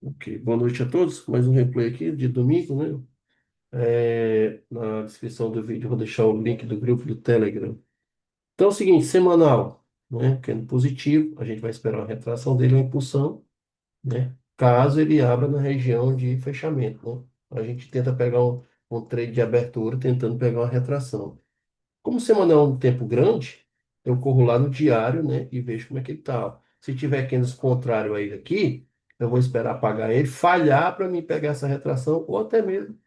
Ok, boa noite a todos. Mais um replay aqui de domingo, né? Na descrição do vídeo eu vou deixar o link do grupo do Telegram. Então é o seguinte, semanal, né? Candle positivo, a gente vai esperar a retração dele, a impulsão, né? Caso ele abra na região de fechamento, né? A gente tenta pegar um trade de abertura, tentando pegar uma retração. Como semanal é um tempo grande, eu corro lá no diário, né, e vejo como é que ele tá. Se tiver candles contrário a ele aqui, eu vou esperar apagar ele, falhar para mim pegar essa retração ou até mesmo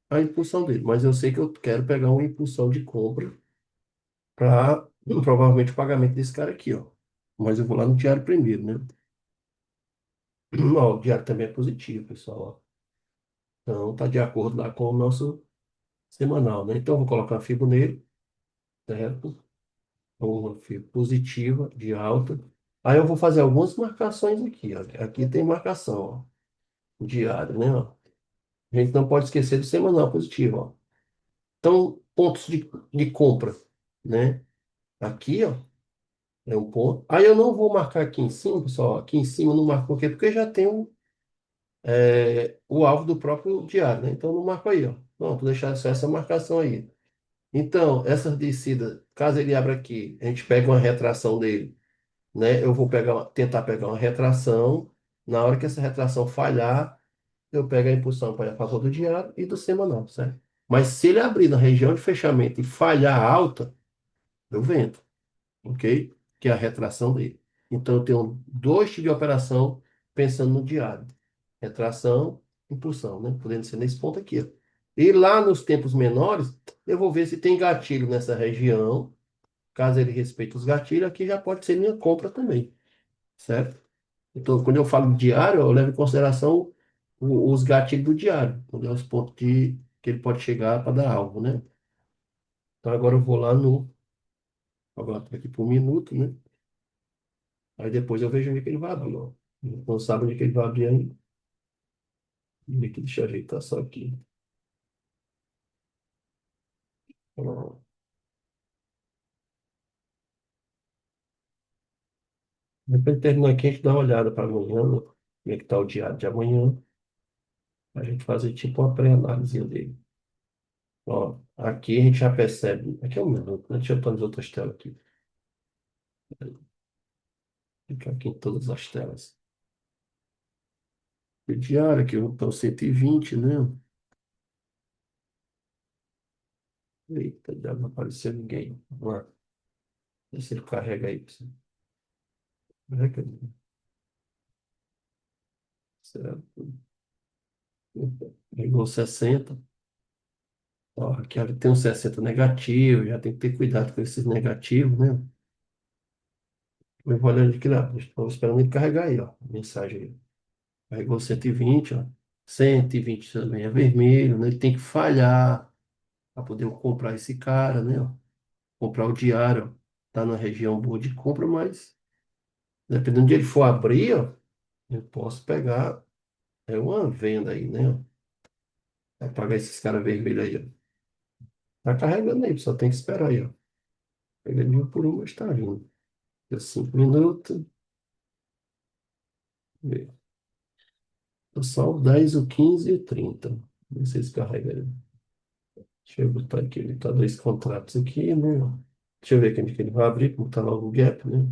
a impulsão dele. Mas eu sei que eu quero pegar uma impulsão de compra para provavelmente o pagamento desse cara aqui, ó. Mas eu vou lá no diário primeiro, né? Ó, o diário também é positivo, pessoal, ó. Então tá de acordo lá com o nosso semanal, né? Então eu vou colocar a FIBO nele, certo? Uma FIBO positiva de alta. Aí eu vou fazer algumas marcações aqui, ó. Aqui tem marcação, ó, diária, né? Ó. A gente não pode esquecer do semanal positivo, ó. Então, pontos de compra, né? Aqui, ó, é um ponto. Aí eu não vou marcar aqui em cima, pessoal. Aqui em cima eu não marco por quê? Porque já tem o alvo do próprio diário, né? Então eu não marco aí, ó. Pronto, vou deixar só essa marcação aí. Então, essa descida, caso ele abra aqui, a gente pega uma retração dele, né? Eu vou tentar pegar uma retração. Na hora que essa retração falhar, eu pego a impulsão para a favor do diário e do semanal, certo? Mas se ele abrir na região de fechamento e falhar alta, eu vendo, ok? Que é a retração dele. Então eu tenho dois tipos de operação pensando no diário: retração, impulsão, né? Podendo ser nesse ponto aqui, ó. E lá nos tempos menores, eu vou ver se tem gatilho nessa região. Caso ele respeite os gatilhos, aqui já pode ser minha compra também, certo? Então, quando eu falo diário, eu levo em consideração os gatilhos do diário, onde é os pontos que ele pode chegar para dar alvo, né? Então, agora eu vou lá no. Agora estou aqui por minuto, né? Aí depois eu vejo onde que ele vai abrir, ó. Não sabe onde que ele vai abrir ainda. E aqui, deixa eu ajeitar só aqui. Ó, depois de terminar aqui, a gente dá uma olhada para amanhã, né? Como é que está o diário de amanhã. A gente fazer tipo uma pré-análise dele. Ó, aqui a gente já percebe. Aqui é um minuto, né? Deixa eu pôr nas outras telas aqui. Fica aqui em todas as telas. O diário aqui, eu estou 120, né? Eita, já não apareceu ninguém. Vamos lá. Vê se ele carrega aí. Carrega, certo. Pegou 60. Ó, aqui ele tem um 60 negativo, já tem que ter cuidado com esses negativos, né? Eu vou olhando aqui lá, estou esperando ele carregar aí, ó. A mensagem aí. Carregou 120, ó. 120 também é vermelho, né? Ele tem que falhar para poder comprar esse cara, né? Ó. Comprar o diário, ó. Tá na região boa de compra, mas dependendo de ele for abrir, ó, eu posso pegar uma venda aí, né? Vai pagar esses caras vermelhos aí, ó. Tá carregando aí, só tem que esperar aí, ó. Pega de um por um, mas tá vindo. Deu 5 minutos. Vê. Só o 10, o 15 e o 30. Não sei se carrega aí. Deixa eu botar aqui, ele tá dois contratos aqui, né? Deixa eu ver aqui onde que ele vai abrir, como tá logo o gap, né?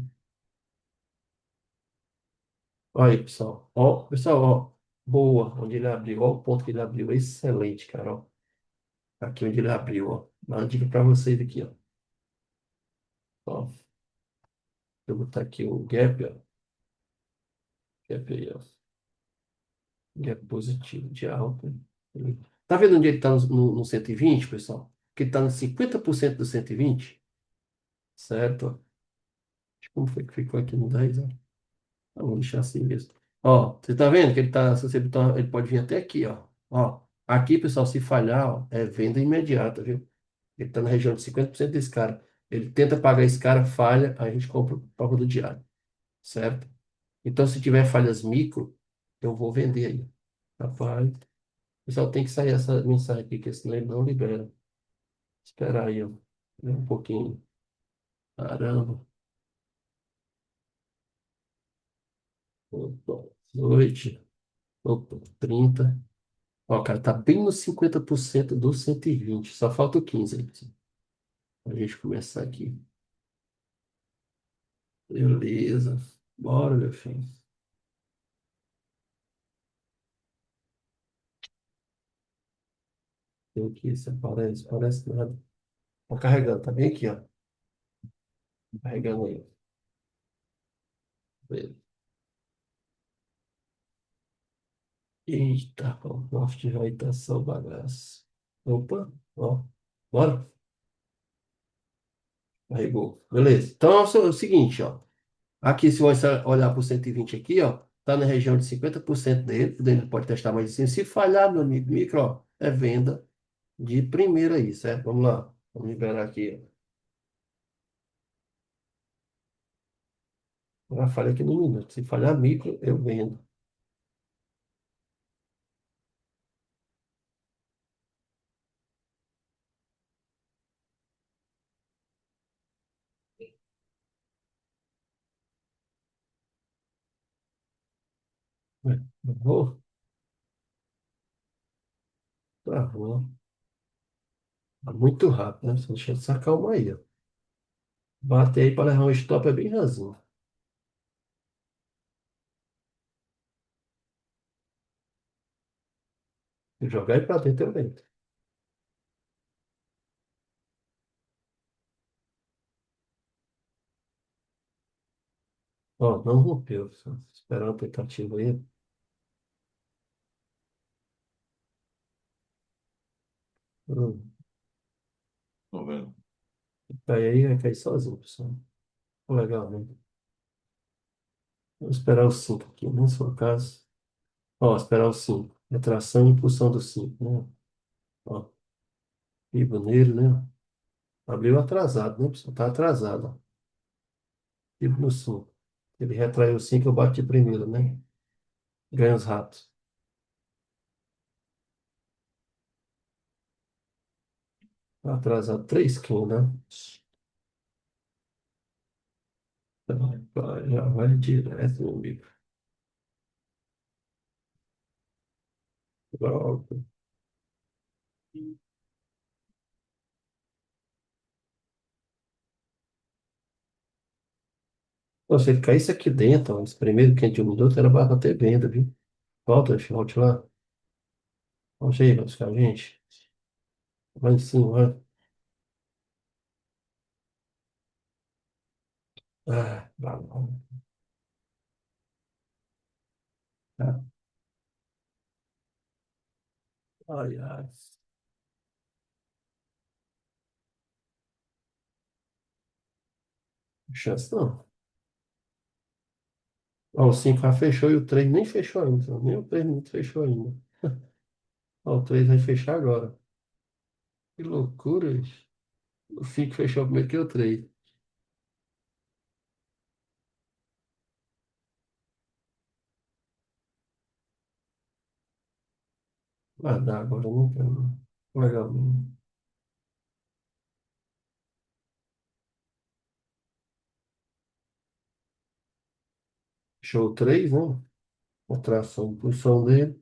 Olha aí, pessoal. Ó, pessoal, ó. Boa, onde ele abriu. Ó, o ponto que ele abriu. Excelente, cara, ó. Aqui onde ele abriu, ó. Dá uma dica para vocês aqui, ó. Ó, eu vou botar aqui o gap, ó. Gap aí, ó. Gap positivo de alta. Tá vendo onde ele está no 120, pessoal? Que ele está no 50% do 120, certo? Como foi que ficou aqui no 10, ó? Ah, vou deixar assim mesmo. Ó, você tá vendo que ele tá, se você botar, ele pode vir até aqui, ó. Ó, aqui, pessoal, se falhar, ó, é venda imediata, viu? Ele tá na região de 50% desse cara. Ele tenta pagar esse cara, falha, aí a gente compra o pago do diário, certo? Então, se tiver falhas micro, eu vou vender aí. Rapaz, pessoal, tem que sair essa mensagem aqui, que senão ele não libera. Esperar aí, ó. Um pouquinho. Caramba. Boa noite. Opa, 30. Ó, cara, tá bem nos 50% dos 120. Só falta o 15 aí, pra gente começar aqui. Beleza. Bora, meu filho. Tem aqui, isso parece nada. Tá carregando, tá bem aqui, ó. Carregando aí. Beleza. Eita, ó, o Loft vai estar só o bagaço. Opa, ó. Bora. Carregou. Beleza. Então é o seguinte, ó. Aqui, se você olhar para o 120 aqui, ó, tá na região de 50% dele, ele pode testar mais assim. Se falhar, meu amigo, micro, ó, é venda de primeira aí, certo? Vamos lá. Vamos liberar aqui, ó. Já falei aqui no minuto. Se falhar micro, eu vendo. Travou? Travou. Tá muito rápido, né? Só deixa eu sacar uma aí, ó. Bater aí para levar um stop é bem rasinho. Se jogar aí para dentro, eu vendo. Ó, não rompeu. Só esperar o aplicativo aí. Hum. Tô vendo. Cai aí, vai cair sozinho, pessoal. Legal, né? Vou esperar o 5 aqui, né? Se for o caso. Ó, esperar o 5. Retração e impulsão do 5, né? Ó, pivo nele, né? Abriu atrasado, né? Pessoal? Tá atrasado, ó. Pivo no 5. Ele retraiu o 5, eu bati primeiro, né? Ganha os ratos. Tá atrasado 3 quilos, né? Já vai direto, meu amigo. Logo. Pô, se ele caísse aqui dentro, ó, esse primeiro que a gente minuto era para ter venda, viu? Volta, volte lá. Volte aí, vai buscar a gente. Vai em cima, vai. Ah, vai lá. Ah, ai, ai. Chance não. Ó, o 5 já fechou e o 3 nem fechou ainda. Nem o 3 não fechou ainda. Ó, o 3 vai fechar agora. Que loucura, isso. O 5 fechou primeiro que o 3. Vai dar agora, não tem. Legal. Fechou o 3, né? A tração, impulsão dele.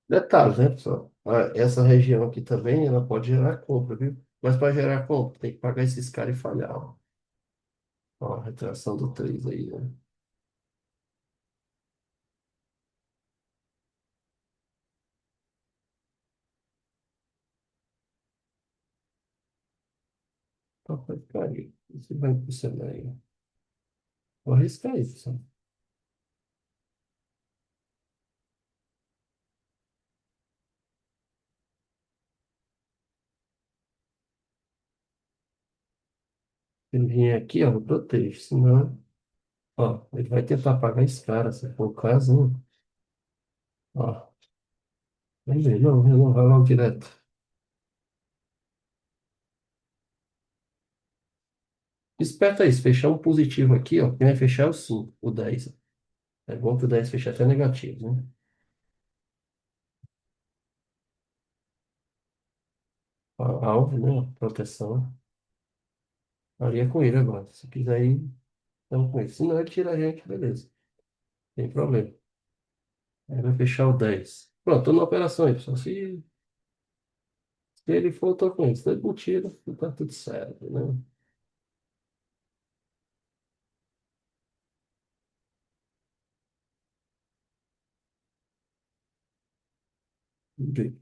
Detalhes, né, pessoal? Ah, essa região aqui também, ela pode gerar compra, viu? Mas para gerar compra, tem que pagar esses caras e falhar, ó. Ó, a retração do 3 aí, né? Então, vai ficar aí. Você vai impulsionar aí. Vou arriscar aí, pessoal. Se ele vier aqui, ó, eu protejo. Senão, ó, ele vai tentar pagar esse cara, se for o caso, né? Ó, vai ver, não, vai logo direto. Esperta aí, se fechar um positivo aqui, ó, quem vai fechar é o 5, o 10. É bom que o 10 feche até negativo, né? alvo, né? Proteção. Aí é com ele agora. Se quiser ir, estamos com ele. Se não, ele tira a gente, beleza. Tem problema. Aí vai fechar o 10. Pronto, tô na operação aí, pessoal. Se ele for, eu tô com ele. Se ele não tira, tá tudo certo, né?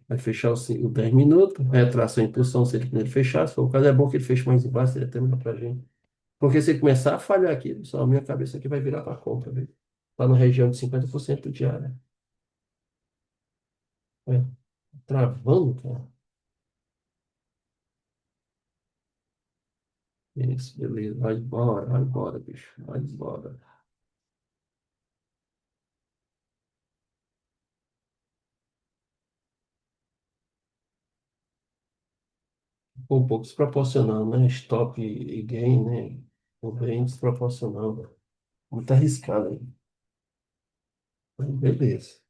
Vai fechar o 10 minutos, retração e impulsão, se ele primeiro fechar. Se for o caso, é bom que ele feche mais embaixo, ele termina pra gente. Porque se ele começar a falhar aqui, pessoal, a minha cabeça aqui vai virar para compra, viu? Tá na região de 50% diária. É, travando, cara. Isso, beleza. Vai embora, bicho. Vai embora. Um pouco desproporcional, né? Stop e gain, né? Bem desproporcional. Muito arriscado aí. Mas beleza.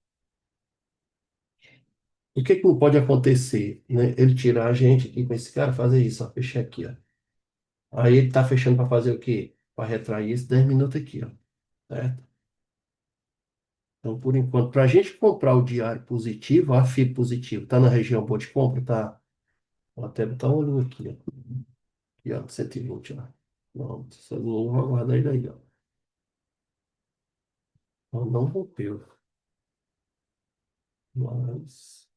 O que que não pode acontecer, né? Ele tirar a gente aqui com esse cara, fazer isso, ó. Fechar aqui, ó. Aí ele tá fechando para fazer o quê? Para retrair esse 10 minutos aqui, ó. Certo? Então, por enquanto, para a gente comprar o diário positivo, a FIB positivo, está na região boa de compra, tá? Vou até botar um olho aqui, ó. Aqui, ó, 120, ó. Não, você não vai guardar ele aí, ó. Não, não rompeu, mas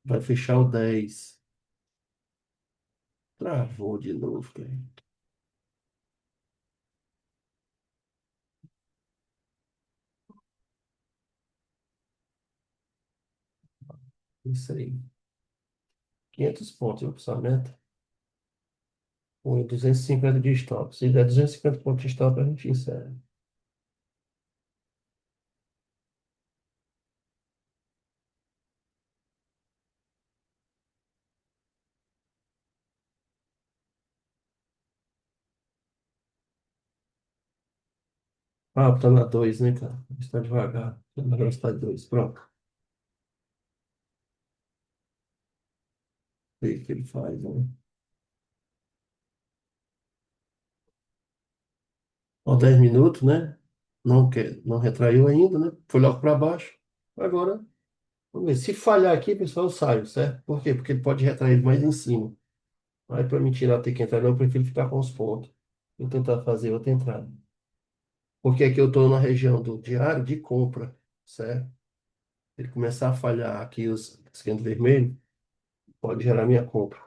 vai fechar o 10. Travou de novo, cara. Isso aí. 500 pontos, viu, pessoal, meta. Com 250 de stop. Se der 250 pontos de stop, a gente encerra. Ah, tá na 2, né, cara? Está devagar. Tá na velocidade 2. Pronto. O que ele faz, né? Ó, 10 minutos, né? Não quer, não retraiu ainda, né? Foi logo para baixo. Agora, vamos ver. Se falhar aqui, pessoal, eu saio, certo? Por quê? Porque ele pode retrair mais em cima. Aí, para me tirar, ter que entrar, não, eu prefiro ficar com os pontos. Vou tentar fazer outra entrada. Porque aqui eu estou na região do diário de compra, certo? Se ele começar a falhar aqui os esquentos vermelhos, pode gerar minha compra.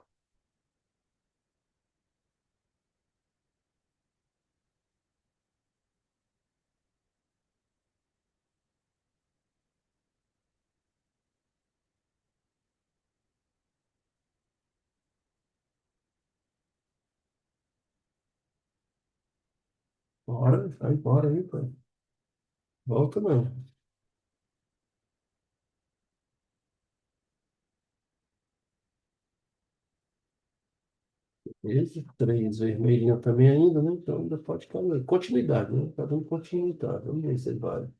Bora, vai embora aí, pô. Volta não. Esse 3 vermelhinho também ainda, né? Então ainda pode cair. Continuidade, né? Tá dando continuidade. Vamos ver se ele vai.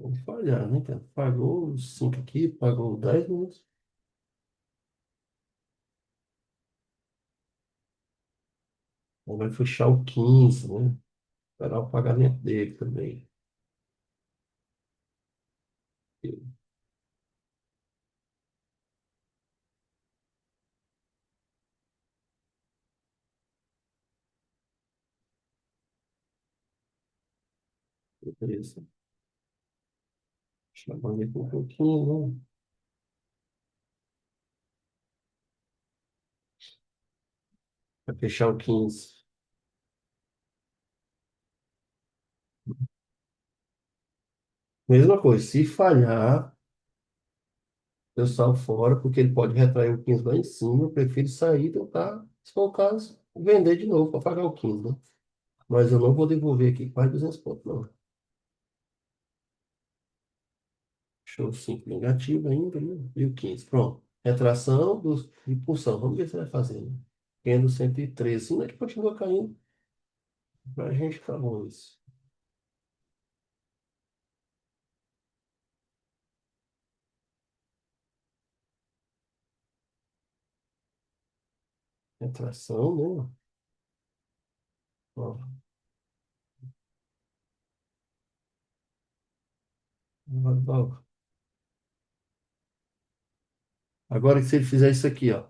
Pode falhar, né, cara? Pagou os 5 aqui, pagou 10 minutos. Ou vai fechar o 15, né? Esperar o pagamento dele também. Beleza. Chamando ele um pouquinho, né? Vai fechar o 15. Mesma coisa, se falhar, eu saio fora, porque ele pode retrair o 15 lá em cima. Eu prefiro sair e tentar, se for o caso, vender de novo para pagar o 15, né? Mas eu não vou devolver aqui quase 200 pontos, não. Show 5 negativo ainda, né? E o 15. Pronto. Retração dos, de pulsão. Vamos ver se vai fazer, né? Caindo 113. Sim, mas continua caindo. Pra gente acabou isso. Retração, né? Ó, ó. Agora, se ele fizer isso aqui, ó.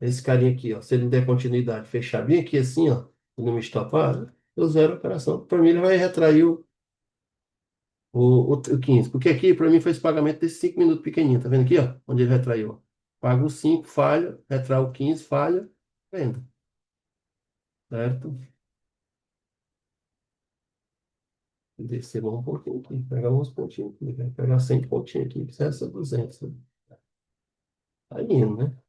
Esse carinha aqui, ó. Se ele der continuidade, fechar bem aqui assim, ó. E não me estopar, né, eu zero a operação. Para mim, ele vai retrair o 15. Porque aqui, para mim, foi esse pagamento desses 5 minutos pequenininho. Tá vendo aqui, ó? Onde ele retraiu, ó. Paga os 5, falha. Retrai o 15, falha. Venda. Certo? Descer mais um pouquinho aqui. Pegar uns pontinhos aqui. Vai pegar 100 pontinhos aqui. Que essa 200. Né? Tá indo, né?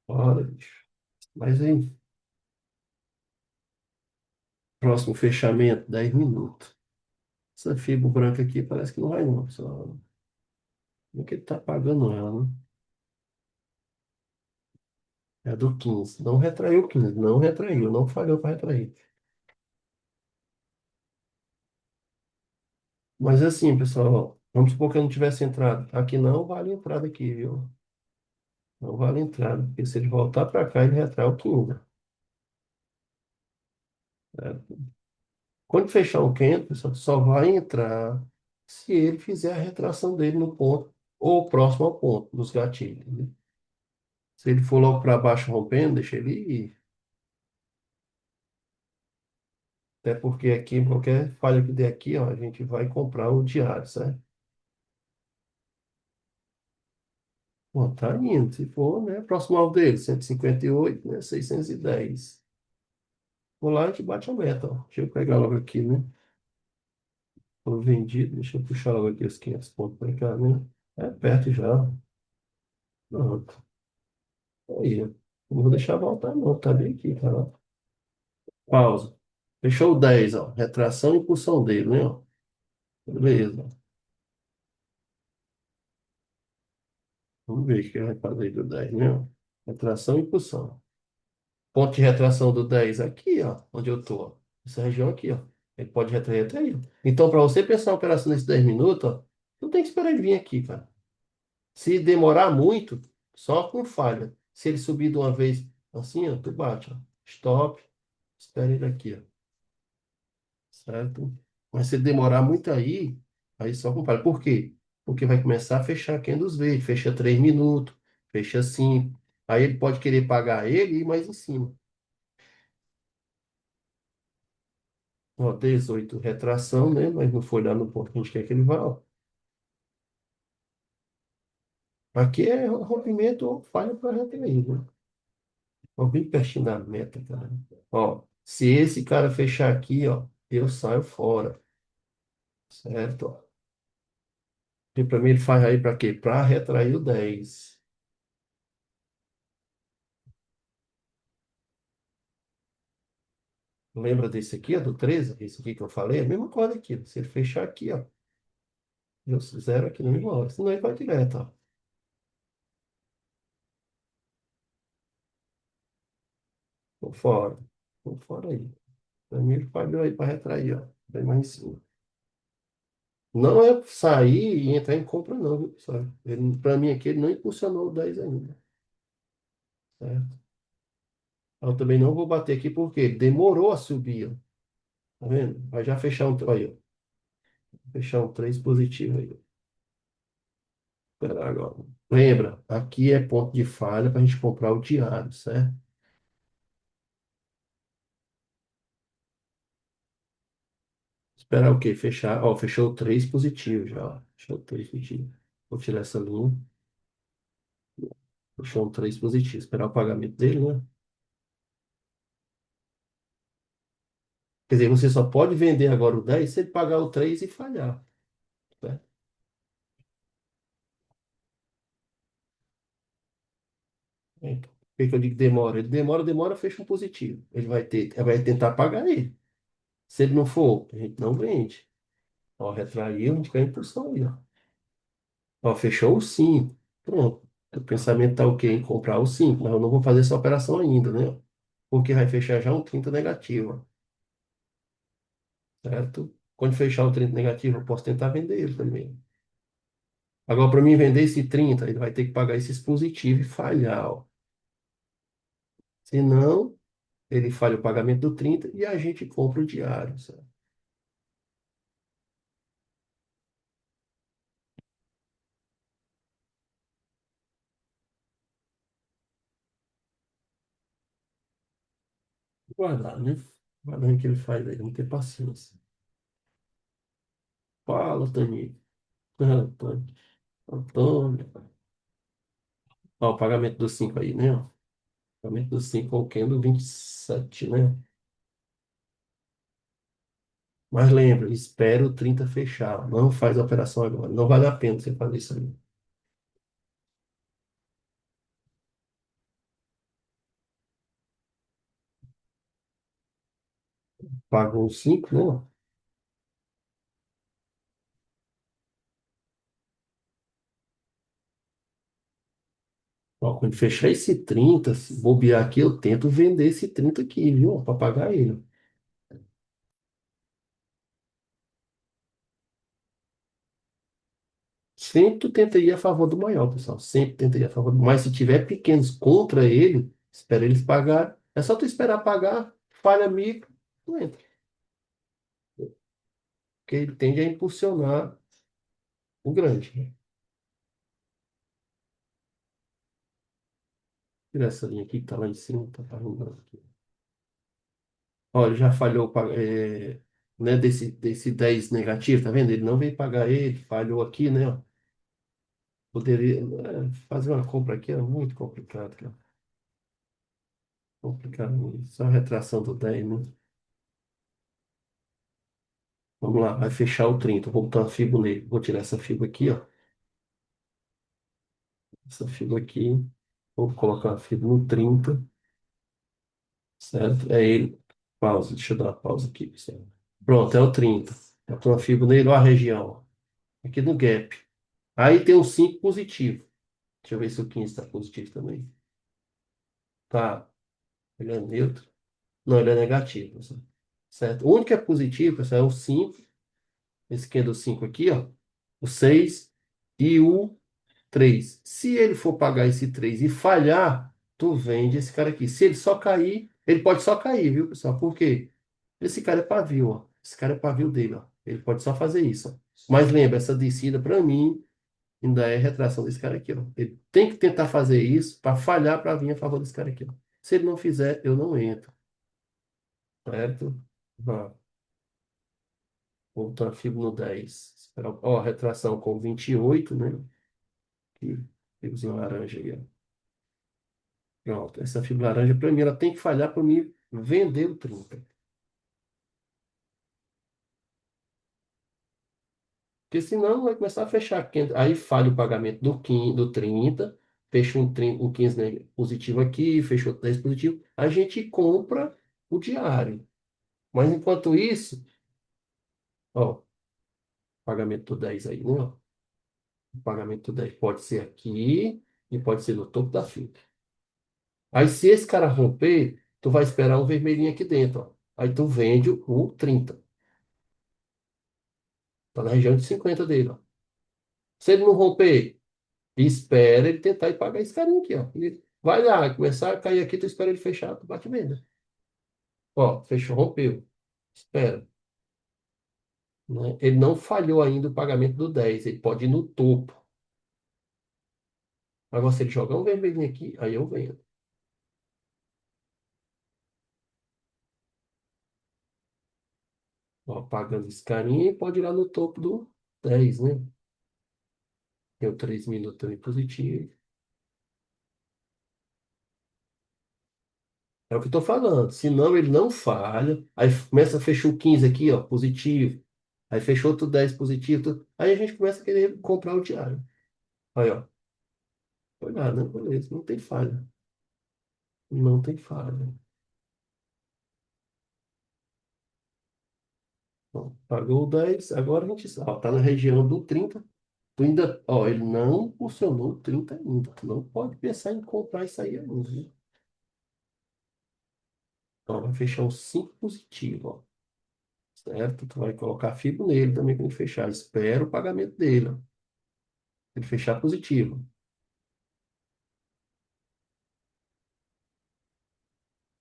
Bora, bicho. Mas aí, próximo fechamento, 10 minutos. Essa fibra branca aqui parece que não vai não. Só... Não é que ele tá pagando ela, né? É do 15. Não retraiu o 15. Não retraiu. Não falhou para retrair. Mas assim, pessoal, ó, vamos supor que eu não tivesse entrado. Aqui não vale entrada aqui, viu? Não vale entrada. Porque se ele voltar para cá, ele retrai o 15. Certo? Quando fechar o candle, pessoal, só vai entrar se ele fizer a retração dele no ponto ou próximo ao ponto dos gatilhos. Né? Se ele for logo para baixo rompendo, deixa ele ir. Até porque aqui, qualquer falha que der aqui, ó, a gente vai comprar o diário, certo? Pô, tá indo. Se for, né? Próximo ao dele, 158, né? 610. Vou lá e a gente bate a meta, ó. Deixa eu pegar logo aqui, né? Tô vendido. Deixa eu puxar logo aqui os 500 pontos para cá, né? É perto já. Pronto. Aí, ó. Não vou deixar voltar, não. Tá bem aqui, cara. Pausa. Fechou o 10, ó. Retração e impulsão dele, né? Ó. Beleza. Vamos ver o que ele vai fazer do 10, né? Ó. Retração e impulsão. Ponto de retração do 10 aqui, ó. Onde eu tô, ó. Essa região aqui, ó. Ele pode retrair até aí, ó. Então, para você pensar a operação nesses 10 minutos, ó, não tem que esperar ele vir aqui, cara. Se demorar muito, só com falha. Se ele subir de uma vez assim, ó, tu bate, ó. Stop, espera ele aqui, ó. Certo? Mas se demorar muito aí só com falha. Por quê? Porque vai começar a fechar candles verdes. Fecha 3 minutos, fecha 5. Aí ele pode querer pagar ele e ir mais em cima. Ó, 18 retração, né? Mas não foi lá no ponto que a gente quer que ele vá, ó. Aqui é rompimento ou falha para retrair, né? Ó, bem pertinho da meta, cara. Ó, se esse cara fechar aqui, ó, eu saio fora, certo? E para mim ele faz aí para quê? Para retrair o 10. Lembra desse aqui, ó, do 13? Esse aqui que eu falei? A mesma coisa aqui. Se ele fechar aqui, ó, eu zero aqui na mesma hora. Senão ele vai direto, ó. Tô fora. Tô fora aí. Para mim ele falhou aí para retrair, ó. Bem mais em cima. Não é sair e entrar em compra, não, viu, pessoal? Para mim aqui, ele não impulsionou o 10 ainda, certo? Eu também não vou bater aqui porque ele demorou a subir, ó. Tá vendo? Vai já fechar um, aí, ó. Fechar um 3 positivo aí, ó. Esperar agora. Lembra, aqui é ponto de falha para a gente comprar o diário, certo? Esperar o quê? Fechar. Ó, fechou o 3 positivo já, ó. Fechou o 3 positivo. Vou tirar essa linha. Fechou um 3 positivo. Esperar o pagamento dele, né? Quer dizer, você só pode vender agora o 10 se ele pagar o 3 e falhar, certo? Por que que eu digo demora? Ele demora, fecha um positivo. Vai tentar pagar ele. Se ele não for, a gente não vende. Ó, retraiu, a gente ganha impulsão aí, ó. Ó, fechou o 5. Pronto. O pensamento tá ok em comprar o 5, mas eu não vou fazer essa operação ainda, né? Porque vai fechar já um 30 negativo, ó, certo? Quando fechar o 30 negativo, eu posso tentar vender ele também. Agora, para mim vender esse 30, ele vai ter que pagar esses positivos e falhar, ó. Senão, ele falha o pagamento do 30 e a gente compra o diário, sabe? Guardar, né? Guardar o que ele faz aí, não ter paciência. Fala, Tani. Antônio. Antônio. Ó, o pagamento do 5 aí, né? Ó. O pagamento do 5 o candle 27, né? Mas lembra, espera o 30 fechar. Não faz a operação agora. Não vale a pena você fazer isso aí. Pagou os 5, né? Ó, quando fechar esse 30, se bobear aqui, eu tento vender esse 30 aqui, viu? Para pagar ele. Sempre tu tenta ir a favor do maior, pessoal. Sempre tenta ir a favor do. Mas se tiver pequenos contra ele, espera eles pagar. É só tu esperar pagar, falha micro, tu entra. Porque ele tende a impulsionar o grande, né? Tira essa linha aqui que tá lá em cima, tá arrumando aqui. Olha, já falhou, né, desse 10 negativo, tá vendo? Ele não veio pagar ele, falhou aqui, né? Ó. Poderia, fazer uma compra aqui era muito complicado, cara. Complicado. Só a retração do 10, né? Vamos lá, vai fechar o 30. Vou botar uma fibra nele. Vou tirar essa fibra aqui, ó. Essa fibra aqui. Vou colocar a fibra no 30, certo? É ele. Pausa, deixa eu dar uma pausa aqui, pessoal. Pronto, é o 30. Botou uma fibra nele, ó a região, ó. Aqui no gap. Aí tem um 5 positivo. Deixa eu ver se o 15 está positivo também. Tá, ele é neutro. Não, ele é negativo, pessoal. Certo? O único que é positivo, pessoal, é o 5. Esse aqui é do 5 aqui, ó. O 6 e o 3. Se ele for pagar esse 3 e falhar, tu vende esse cara aqui. Se ele só cair, ele pode só cair, viu, pessoal? Por quê? Esse cara é pavio, ó. Esse cara é pavio dele, ó. Ele pode só fazer isso, ó. Mas lembra, essa descida para mim ainda é retração desse cara aqui, ó. Ele tem que tentar fazer isso para falhar para vir a favor desse cara aqui, ó. Se ele não fizer, eu não entro, certo? Ó, vou botar a fibra no 10. Esperar, ó, retração com 28, né? Aqui, fibrinha laranja aí, ó. Pronto, essa fibra laranja, para mim, ela tem que falhar para mim vender o 30. Porque senão vai começar a fechar. Aí falha o pagamento do 15, do 30, fecha um, 30, um 15 positivo aqui, fechou 10 positivo. A gente compra o diário. Mas enquanto isso, ó, pagamento do 10 aí, né? Ó, o pagamento do 10 pode ser aqui e pode ser no topo da fila. Aí se esse cara romper, tu vai esperar um vermelhinho aqui dentro, ó. Aí tu vende o 30. Tá na região de 50 dele, ó. Se ele não romper, espera ele tentar e pagar esse carinha aqui, ó. Ele vai lá, começar a cair aqui, tu espera ele fechar, tu bate venda. Ó, fechou, rompeu. Espera, né? Ele não falhou ainda o pagamento do 10, ele pode ir no topo. Agora, se ele jogar um vermelhinho aqui, aí eu vendo. Ó, pagando esse carinha e pode ir lá no topo do 10, né? Tem o 3 minutos também positivo. É o que eu tô falando. Senão ele não falha. Aí começa a fechar o 15 aqui, ó, positivo. Aí fechou outro 10 positivo. Aí a gente começa a querer comprar o diário. Aí, ó. Foi nada, né? Beleza, não tem falha. Não tem falha. Bom, pagou 10, agora a gente está na região do 30. Tu ainda, ó, ele não funcionou o 30 ainda. Tu não pode pensar em comprar isso aí ainda, viu? Então vai fechar um 5 positivo, ó. Certo? Tu vai colocar FIBO nele também quando ele fechar. Espera o pagamento dele, ó. Ele fechar positivo.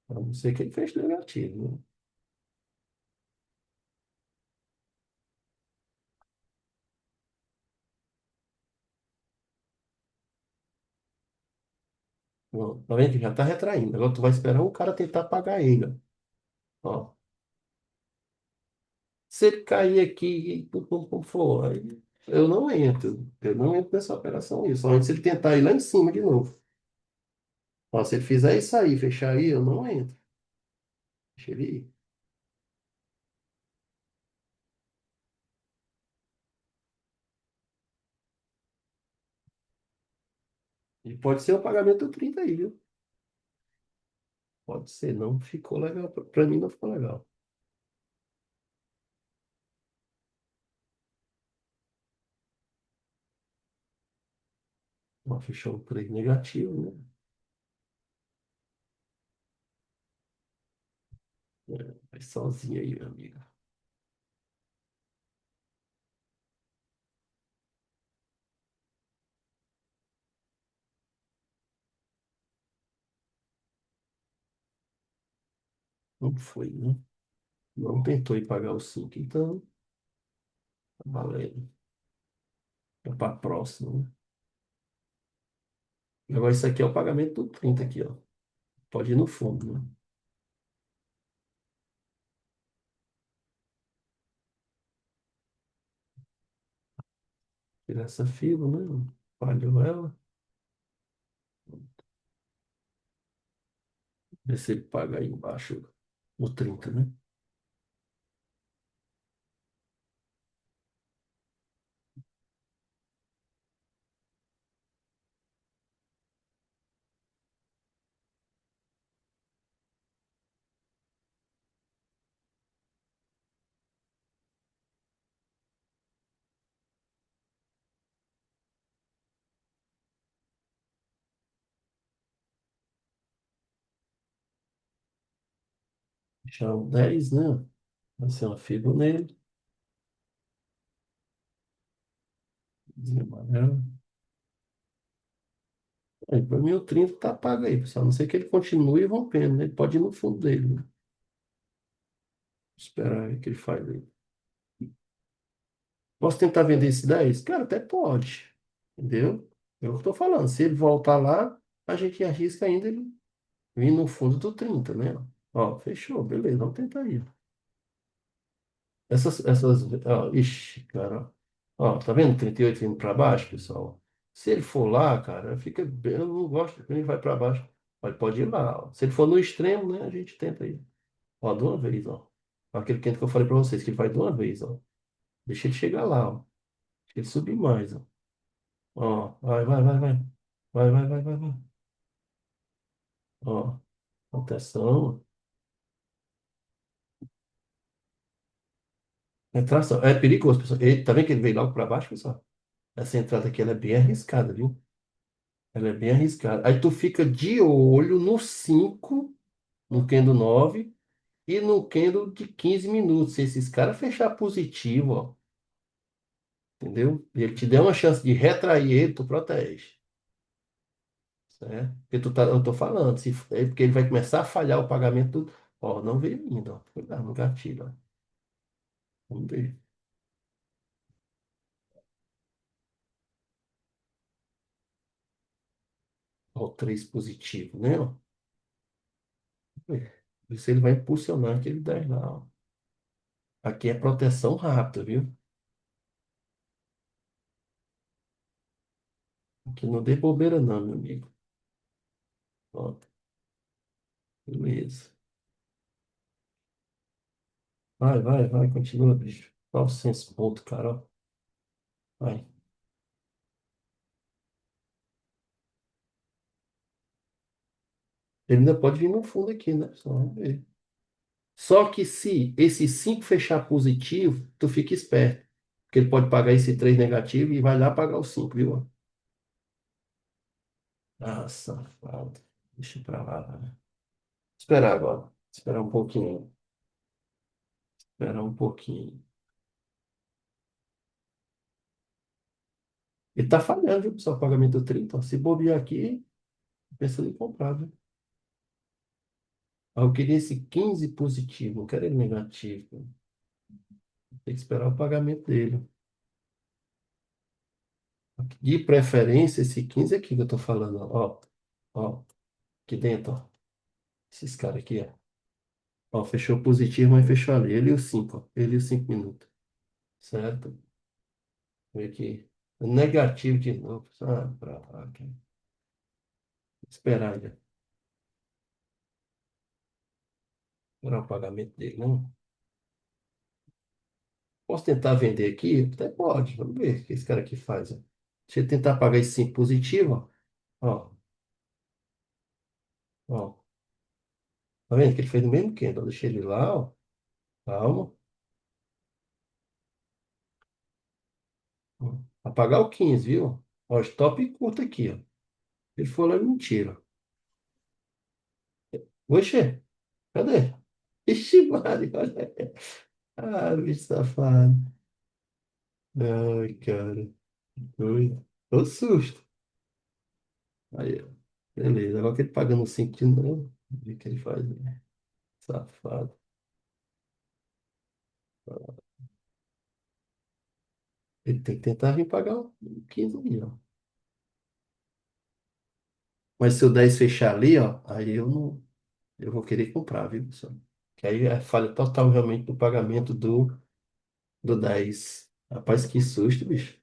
A não ser que ele feche negativo, né? Ó, tá vendo que já tá retraindo. Agora tu vai esperar o cara tentar pagar ele, ó. Ó. Se ele cair aqui e pum, for, aí eu não entro. Eu não entro nessa operação aí. Somente se ele tentar ir lá em cima de novo. Ó, se ele fizer isso aí, fechar aí, eu não entro. Deixa ele ir. E pode ser o pagamento do 30 aí, viu? Pode ser, não ficou legal. Pra mim não ficou legal. Ó, fechou um trade negativo, né? É, vai sozinho aí, meu amigo. Não foi, né? Não tentou ir pagar os 5, então, tá valendo. É para próxima, né? Agora, isso aqui é o pagamento do 30 aqui, ó. Pode ir no fundo, né? Tirar essa fila, né? Falhou ela. Ver se ele paga aí embaixo o 30, né? Já o 10, né? Vai ser uma fila nele. Amarelo. Aí, para mim, o 30 tá pago aí, pessoal. A não ser que ele continue rompendo, né? Ele pode ir no fundo dele, né? Esperar aí que ele faz aí. Posso tentar vender esse 10? Cara, até pode. Entendeu? É o que eu tô falando. Se ele voltar lá, a gente arrisca ainda ele vir no fundo do 30, né? Ó, fechou, beleza, vamos tentar aí. Ixi, cara, ó, tá vendo 38 indo para baixo, pessoal? Se ele for lá, cara, fica bem, eu não gosto quando ele vai para baixo. Pode ir lá, ó. Se ele for no extremo, né, a gente tenta aí. Ó, de uma vez, ó. Aquele quente que eu falei para vocês, que ele vai de uma vez, ó. Deixa ele chegar lá, ó. Deixa ele subir mais, ó. Ó, vai. Vai. Ó, atenção. Entração. É perigoso, pessoal. Tá vendo que ele veio logo para baixo, pessoal? Essa entrada aqui, ela é bem arriscada, viu? Ela é bem arriscada. Aí tu fica de olho no 5, no Kendo 9 e no Kendo de 15 minutos. Se esses caras fechar positivo, ó, entendeu? E ele te der uma chance de retrair ele, tu protege. Certo? Porque eu tô falando, é porque ele vai começar a falhar o pagamento. Ó, não veio ainda, ó. Cuidado no gatilho, ó. Vamos ver. Ó, o 3 positivo, né? Ó. Isso ele vai impulsionar aquele 10 lá, ó. Aqui é proteção rápida, viu? Aqui não dê bobeira não, meu amigo. Ó, beleza. Vai, continua, bicho. 900 pontos, cara, ó. Vai. Ele ainda pode vir no fundo aqui, né? Só vamos ver. Só que se esse 5 fechar positivo, tu fica esperto. Porque ele pode pagar esse 3 negativo e vai lá pagar o 5, viu? Ah, safado. Deixa pra lá, né? Esperar agora. Esperar um pouquinho. Esperar um pouquinho. Ele tá falhando, viu, pessoal? Pagamento 30. Ó. Se bobear aqui, pensando em comprar, viu? Ah, eu queria esse 15 positivo, não quero ele negativo. Tem que esperar o pagamento dele. De preferência, esse 15 aqui que eu tô falando, ó. Ó, aqui dentro, ó. Esses caras aqui, ó. Ó, fechou positivo, mas fechou ali. Ele e o 5, ó. Ele e os 5 minutos. Certo? Vê aqui. Negativo de novo. Ah, pra lá, aqui. Esperar, já. Esperar o pagamento dele, não? Posso tentar vender aqui? Até pode. Vamos ver o que esse cara aqui faz, ó. Deixa eu tentar pagar esse 5 positivo, ó. Ó, ó. Tá vendo que ele fez no mesmo candle? Eu deixei ele lá, ó. Calma. Ó. Apagar o 15, viu? Ó, stop curto aqui, ó. Ele falou, é mentira. Oxê, cadê? Ixi, Mário, olha. Ah, bicho safado. Ai, cara. Doido. Tô susto. Aí, ó. Beleza. Agora que ele pagando 5 de novo. Vê o que ele faz, né? Safado. Ele tem que tentar vir pagar o 15 ali, ó. Mas se o 10 fechar ali, ó, aí eu não. Eu vou querer comprar, viu, pessoal? Que aí é falha total realmente do pagamento do 10. Rapaz, que susto, bicho.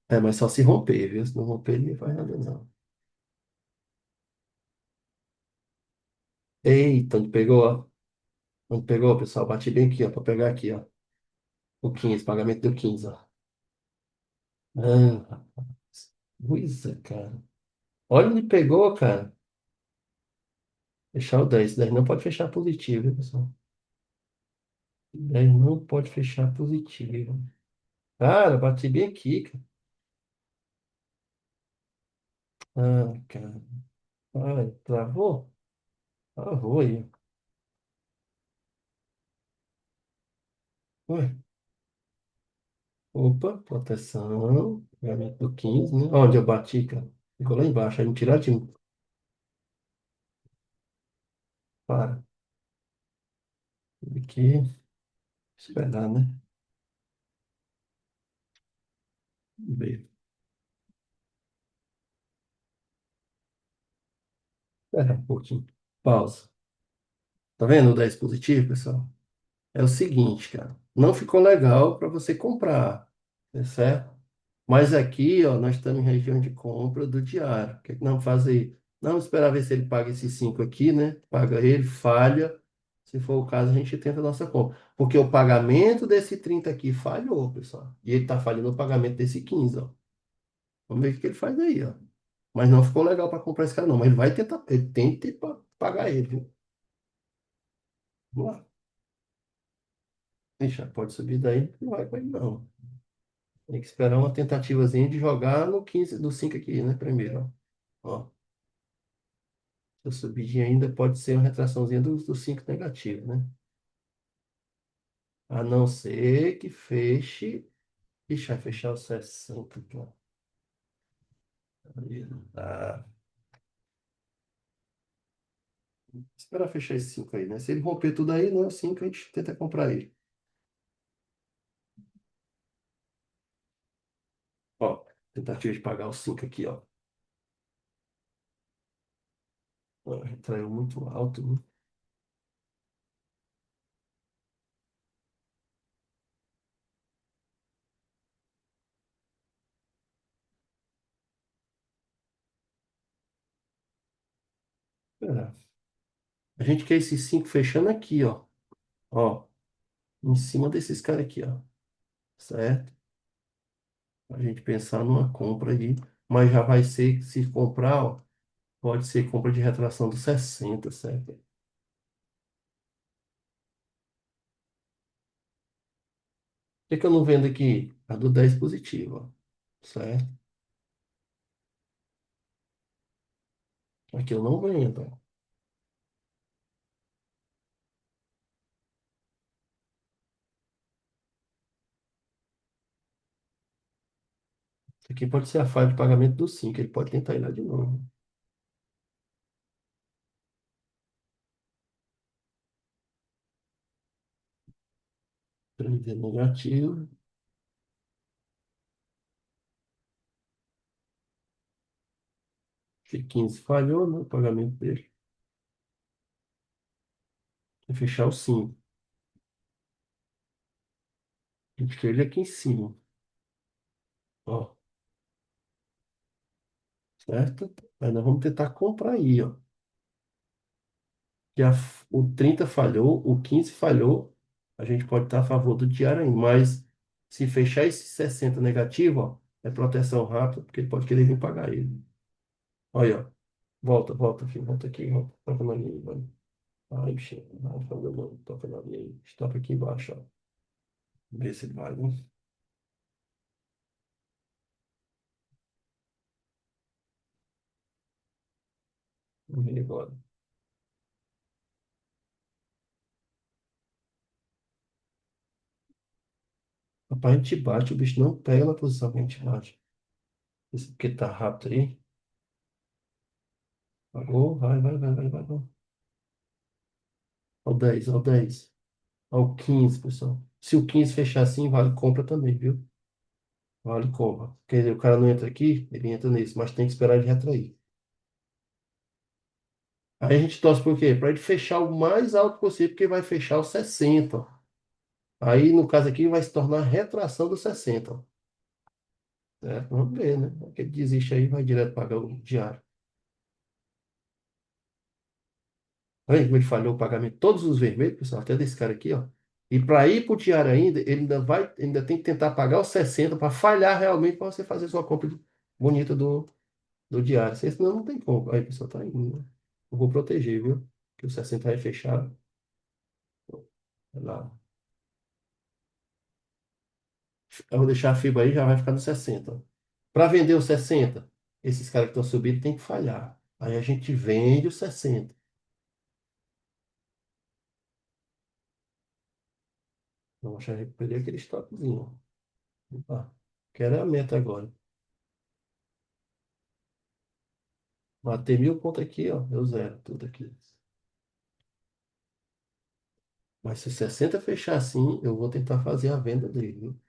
É, mas só se romper, viu? Se não romper, ele não faz nada, não. Eita, onde pegou, ó. Onde pegou, pessoal? Bati bem aqui, ó, pra pegar aqui, ó. O 15, pagamento do 15, ó. Ah, rapaz. Coisa, cara. Olha onde pegou, cara. Fechar o 10. 10 não pode fechar positivo, viu, pessoal? 10 não pode fechar positivo. Cara, bati bem aqui, cara. Ah, cara. Ai, travou? Travou aí. Ué. Opa, proteção. Pagamento do 15, né? Onde eu bati, cara? Ficou lá embaixo. Aí me tiraram de mim. Para. Aqui. Esperar, né? Ver. Esperar um pouquinho. Pausa. Tá vendo o 10 positivo, pessoal? É o seguinte, cara. Não ficou legal para você comprar, tá certo? Mas aqui, ó, nós estamos em região de compra do diário. O que é que nós vamos fazer? Nós vamos esperar ver se ele paga esses 5 aqui, né? Paga ele, falha. Se for o caso, a gente tenta a nossa compra. Porque o pagamento desse 30 aqui falhou, pessoal. E ele está falhando o pagamento desse 15, ó. Vamos ver o que ele faz aí, ó. Mas não ficou legal para comprar esse cara, não. Mas ele vai tentar, ele tem que pagar ele, viu? Vamos lá. Deixa, pode subir daí, não vai com ele, não. Tem que esperar uma tentativazinha de jogar no 15 do 5 aqui, né? Primeiro, ó. Ó, se eu subir ainda pode ser uma retraçãozinha do 5 negativo, né? A não ser que feche. Ixi, vai fechar o 60 aqui, ó. Aí não dá. Esperar fechar esse 5 aí, né? Se ele romper tudo aí, não é o 5, a gente tenta comprar ele. Ó, tentativa de pagar o 5 aqui, ó. Ó, retraiu muito alto, né? Esperar. A gente quer esses 5 fechando aqui, ó. Ó, em cima desses caras aqui, ó. Certo? A gente pensar numa compra aí, mas já vai ser que se comprar, ó. Pode ser compra de retração do 60, certo? O que que eu não vendo aqui? A do 10 positivo, ó. Certo? Aqui eu não vendo, ó. Isso aqui pode ser a falha de pagamento do 5. Ele pode tentar ir lá de novo. 3 é negativo. Esse 15 falhou, né? O pagamento dele. Vou fechar o 5. A gente quer ele aqui em cima. Ó, certo? Aí nós vamos tentar comprar aí, ó. O 30 falhou, o 15 falhou. A gente pode estar a favor do diário ainda. Mas se fechar esse 60 negativo, ó, é proteção rápida, porque ele pode querer vir pagar ele. Olha, ó. Volta, volta, filho. Volta aqui, volta. Toca na linha, mano. Ai, bichinho. Vai, falou, mano. Toca na linha aí. Stop aqui embaixo, ó. Vê se ele vai, né? Vamos ver agora. Rapaz, a gente bate, o bicho não pega na posição que a gente bate. Isso porque tá rápido aí. Pagou, vai, vai, vai, vai, vai, vai. Ao 10, ao 10. Ao 15, pessoal. Se o 15 fechar assim, vale compra também, viu? Vale compra. Quer dizer, o cara não entra aqui, ele entra nesse, mas tem que esperar ele retrair. Aí a gente torce por quê? Para ele fechar o mais alto possível, porque vai fechar o 60. Ó. Aí, no caso aqui, vai se tornar retração do 60. Ó. Certo? Vamos ver, né? Porque ele desiste aí, vai direto pagar o diário. Olha como ele falhou o pagamento. Todos os vermelhos, pessoal, até desse cara aqui, ó. E para ir para o diário ainda, ele ainda tem que tentar pagar os 60 para falhar realmente para você fazer sua compra bonita do diário. Senão não tem como. Aí, pessoal, tá indo, né? Eu vou proteger, viu? Que o 60 é fechado. Vai lá. Eu vou deixar a fibra aí, já vai ficar no 60. Para vender o 60, esses caras que estão subindo tem que falhar. Aí a gente vende o 60. Vamos achar recuperar aquele estoquezinho. Opa, quero a meta agora. Bater 1.000 pontos aqui, ó. Eu zero tudo aqui. Mas se o 60 fechar assim, eu vou tentar fazer a venda dele, viu?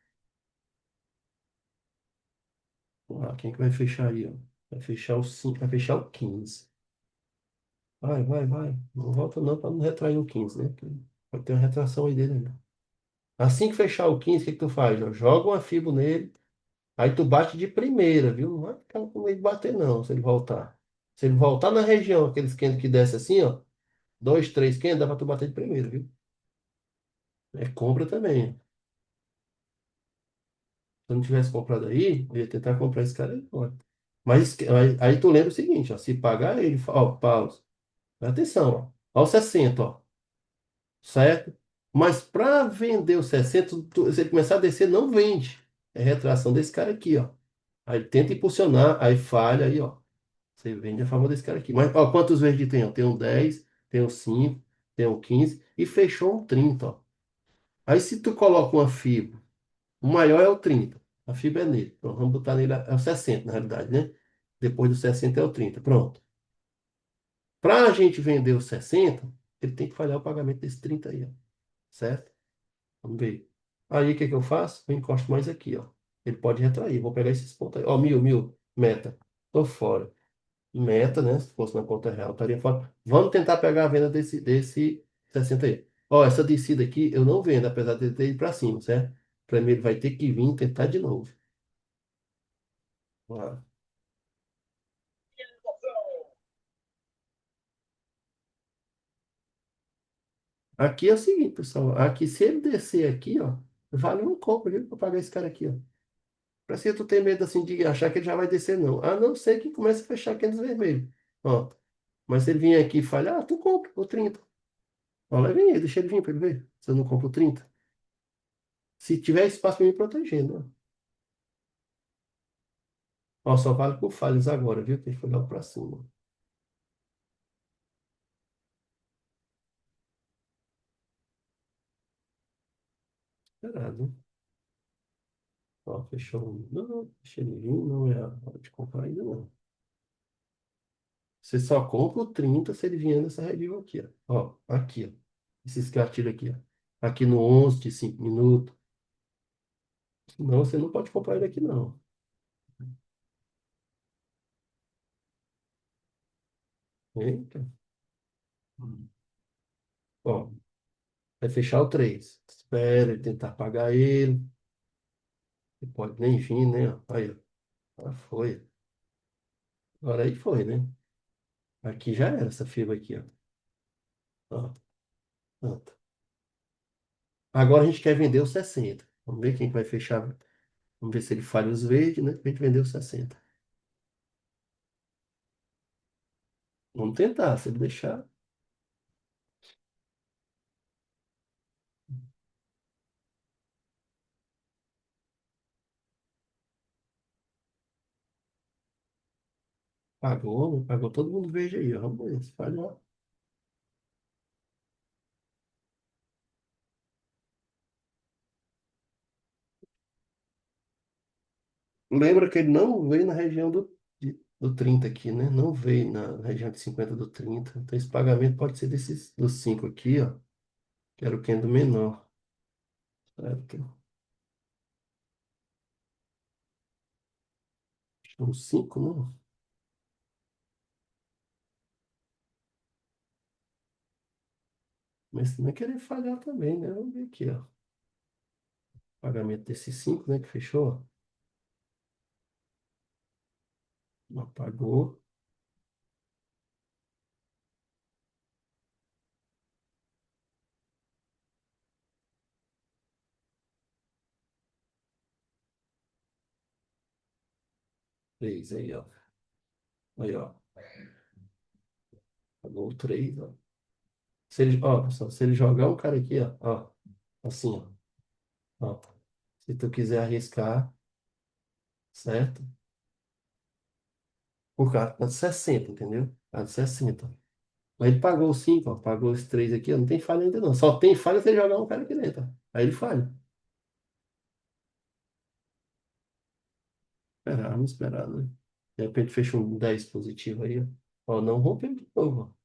Vamos lá, quem que vai fechar aí, ó? Vai fechar o 5, vai fechar o 15. Vai, vai, vai. Não volta não para não retrair o 15, né? Porque pode ter uma retração aí dele, né? Assim que fechar o 15, o que que tu faz? Ó? Joga uma fibra nele, aí tu bate de primeira, viu? Não vai ficar com medo de bater não, se ele voltar. Se ele voltar na região, aqueles candles que desce assim, ó, 2, 3 candles, dá pra tu bater de primeira, viu? É compra também. Se eu não tivesse comprado aí, eu ia tentar comprar esse cara aí agora. Mas aí tu lembra o seguinte, ó, se pagar ele, ó, pausa. Presta atenção, ó, ó o 60, ó, certo? Mas para vender o 60, se ele começar a descer, não vende. É retração desse cara aqui, ó. Aí ele tenta impulsionar, aí falha, aí, ó. Você vende a favor desse cara aqui. Mas, ó, quantos verdes tem? Ó? Tem um 10, tem um 5, tem um 15 e fechou um 30, ó. Aí se tu coloca uma fibra, o maior é o 30. A fibra é nele. Então, vamos botar nele, é o 60, na realidade, né? Depois do 60 é o 30. Pronto. Para a gente vender o 60, ele tem que falhar o pagamento desse 30 aí, ó. Certo? Vamos ver. Aí o que que eu faço? Eu encosto mais aqui, ó. Ele pode retrair. Vou pegar esses pontos aí. Ó, 1.000, meta. Tô fora. Meta, né? Se fosse na conta real, estaria fora. Vamos tentar pegar a venda desse 60 aí. Ó, essa descida aqui eu não vendo, apesar de ter ido para cima, certo? Para mim ele vai ter que vir tentar de novo. Ó, aqui é o seguinte, pessoal. Aqui, se ele descer aqui, ó, vale um compra, viu? Para pagar esse cara aqui, ó. Parece que tu tem medo assim de achar que ele já vai descer, não. A não ser que comece a fechar aqueles vermelhos. Ó, mas se ele vier aqui e falhar, tu compra o 30. Ó, leva aí, deixa ele vir para ele ver. Se eu não compro o 30. Se tiver espaço para me proteger, né? Ó, só vale com falhas agora, viu? Tem que foi logo para cima. Esperado. Ó, fechou um. Não, não, deixa ele vir, não é a hora de comprar ainda não. Você só compra o 30 se ele vier nessa região aqui, ó. Ó, aqui, ó. Esses gatilhos aqui, ó. Aqui no 11 de 5 minutos. Não, você não pode comprar ele aqui, não. Eita. Ó, vai fechar o 3. Espera ele tentar pagar ele. Ele pode nem vir, né? Ó. Aí, ó. Ah, foi. Agora aí foi, né? Aqui já era essa fibra aqui, ó. Ó, pronto. Agora a gente quer vender os 60. Vamos ver quem que vai fechar. Vamos ver se ele falha os verdes, né? Pra gente vender os 60. Vamos tentar, se ele deixar. Pagou, né? Pagou todo mundo verde aí, ó. Vamos ver se falhar. Lembra que ele não veio na região do 30 aqui, né? Não veio na região de 50 do 30. Então esse pagamento pode ser desses dos 5 aqui, ó. Que era o candle menor. Certo? São 5, não? Mas não é querer falhar também, né? Vamos ver aqui, ó. Pagamento desses 5, né? Que fechou. Ó. Apagou. 3 aí, ó. Aí, ó. Pagou 3, ó. Se ele, ó, pessoal, se ele jogar um cara aqui, ó. Ó, assim, ó. Ó. Se tu quiser arriscar, certo? O cara tá de 60, entendeu? Tá de 60. Mas ele pagou os 5, ó. Pagou os 3 aqui, ó. Não tem falha ainda não. Só tem falha se ele jogar um cara aqui dentro, ó. Aí ele falha. Esperar, vamos esperar, né? De repente fecha um 10 positivo aí, ó. Ó, não rompeu de novo, ó.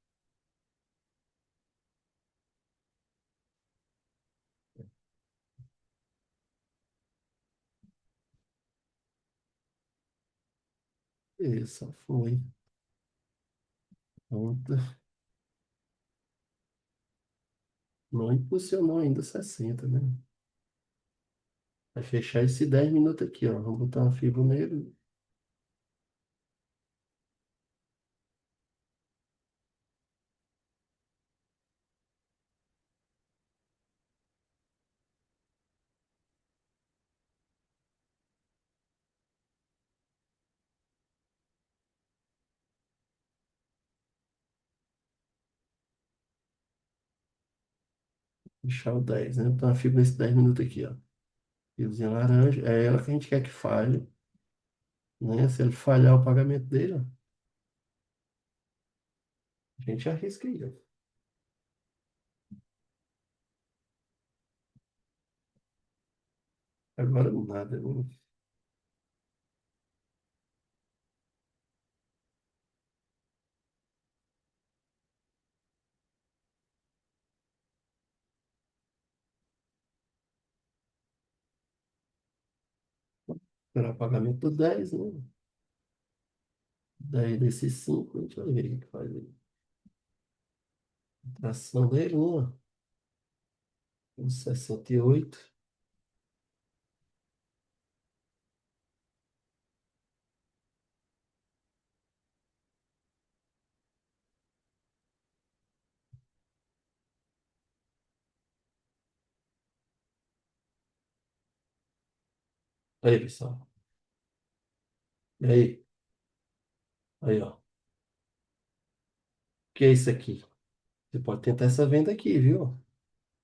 Isso, foi. Pronto. Não impulsionou ainda 60, né? Vai fechar esse 10 minutos aqui, ó. Vamos botar uma fibra nele. Fechar o 10, né? Botar uma fibra nesse 10 minutos aqui, ó. Fiozinho laranja. É ela que a gente quer que falhe, né? Se ele falhar o pagamento dele, ó, a gente arrisca aí, ó. Agora nada. Vamos esperar o pagamento do 10, né? 10 desses 5, a gente vai ver o que faz aí. Ação dele, né? Uns 68. Aí, pessoal. E aí? Aí, ó. que é isso aqui? Você pode tentar essa venda aqui, viu?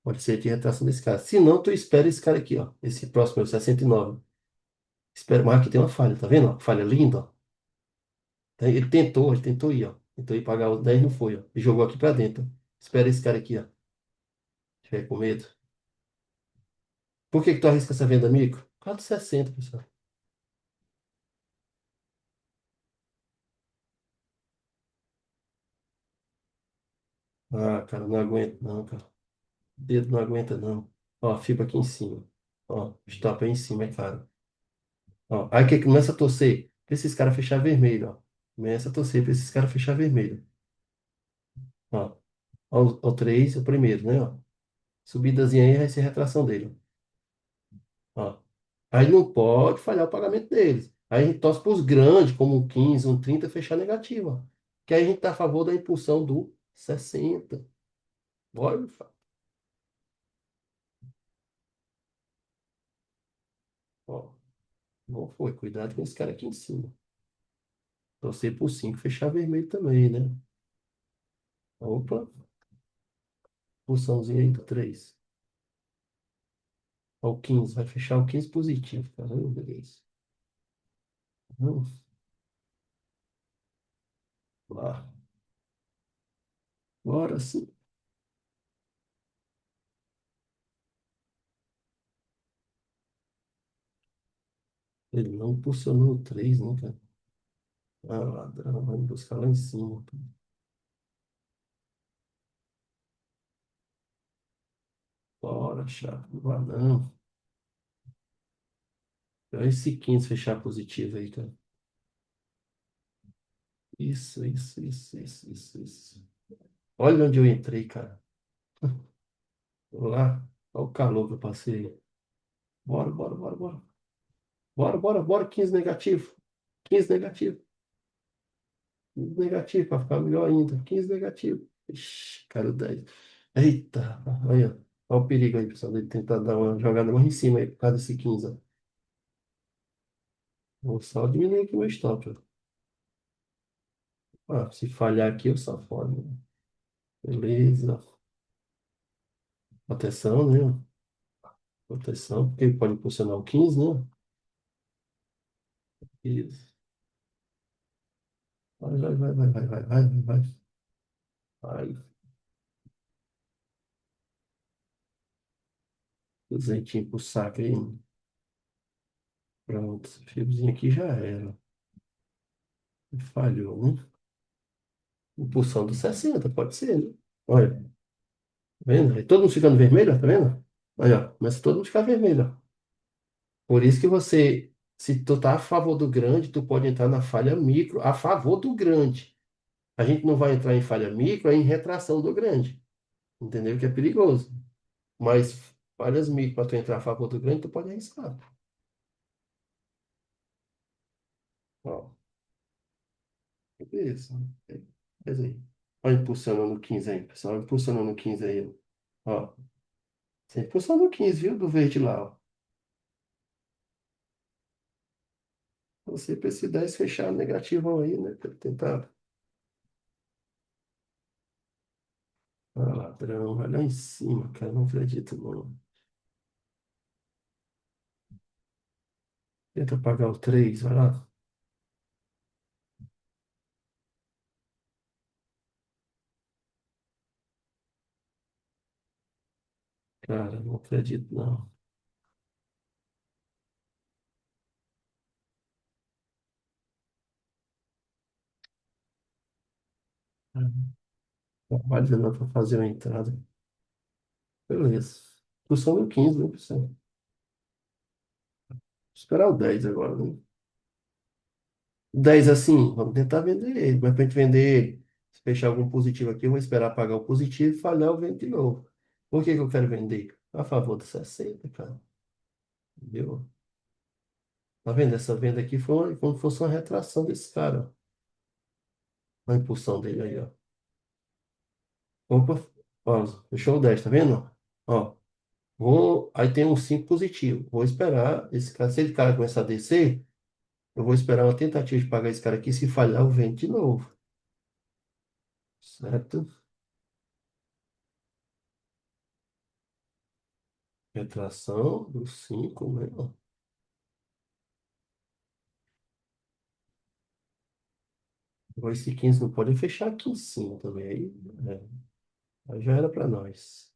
Pode ser de retração desse cara. Se não, tu espera esse cara aqui, ó. Esse próximo é o 69. Espera, mas aqui tem uma falha, tá vendo? Ó? Falha linda, ó. Ele tentou ir, ó. Tentou ir pagar os 10, não foi, ó. E jogou aqui pra dentro. Espera esse cara aqui, ó. Tiver com medo. Por que que tu arrisca essa venda, amigo? Por causa dos 60, pessoal. Ah, cara, não aguento não, cara. O dedo não aguenta não. Ó, a fibra aqui em cima. Ó, o stop aí em cima, é caro. Ó, aí que começa a torcer pra esses caras fechar vermelho, ó. Começa a torcer pra esses caras fechar vermelho. Ó, ó, o 3, o primeiro, né, ó. Subidazinha aí vai ser a retração dele, ó. Aí não pode falhar o pagamento deles. Aí a gente torce pros grandes, como um 15, um 30, fechar negativo, ó. Que aí a gente tá a favor da impulsão do 60. Bora, meu. Ó, não foi. Cuidado com esse cara aqui em cima. Torcer por 5, fechar vermelho também, né? Opa, pulsãozinho aí do 3. Ó, o 15, vai fechar o 15 positivo, cara. Oh, beleza. Vamos lá. Bora sim. Ele não impulsionou o 3, né, cara? Ah, ladrão, vai me buscar lá em cima. Bora, chato. Não vai não. Olha esse 15 fechar positivo aí, cara. Isso. Olha onde eu entrei, cara. Lá. Olha o calor que eu passei. Bora. Bora. 15 negativo. 15 negativo. 15 negativo, para ficar melhor ainda. 15 negativo. Ixi, cara, o 10. Eita, aí, ó. Olha o perigo aí, pessoal, de tentar dar uma jogada mais em cima aí, por causa desse 15, ó. Vou só diminuir aqui o meu stop, ó. Ah, se falhar aqui, eu só fora, né? Beleza. Proteção, né? Proteção, porque ele pode impulsionar o 15, né? Isso. Vai. Vai. Duzentinho pro saco aí. Pronto. Fiozinho aqui já era. Falhou, né? Impulsão do 60, pode ser, né? Olha, tá vendo? Aí todo mundo ficando vermelho, ó, tá vendo? Aí, ó, começa todo mundo a ficar vermelho, ó. Por isso que você, se tu tá a favor do grande, tu pode entrar na falha micro a favor do grande. A gente não vai entrar em falha micro, é em retração do grande. Entendeu? Que é perigoso. Mas falhas micro, para tu entrar a favor do grande, tu pode arriscar. Ó, beleza. Beleza aí. Olha, impulsionando o 15 aí, pessoal. Impulsionando o 15 aí, ó. Você impulsionou o 15, viu? Do verde lá, ó. Você para esse 10 fechar negativo aí, né? Pra tentar. Ah, ladrão, vai lá em cima, cara. Não acredito, não. Tenta pagar o 3, vai lá. Cara, não acredito, não. Trabalho de novo para fazer uma entrada. Beleza. Custou no 15, né, pessoal? Esperar o 10 agora, né? 10 assim, vamos tentar vender ele. Mas para gente vender ele, se fechar algum positivo aqui, eu vou esperar pagar o positivo e falhar o vento de novo. Por que que eu quero vender? A favor dos 60, cara. Entendeu? Tá vendo? Essa venda aqui foi como se fosse uma retração desse cara. Ó. A impulsão dele aí, ó. Opa, ó, fechou o 10, tá vendo? Ó, aí tem um 5 positivo. Vou esperar esse cara. Se esse cara começar a descer, eu vou esperar uma tentativa de pagar esse cara aqui. Se falhar, eu vendo de novo. certo? Retração do 5, né? Agora esse 15 não pode fechar aqui em cima também. Aí já era para nós.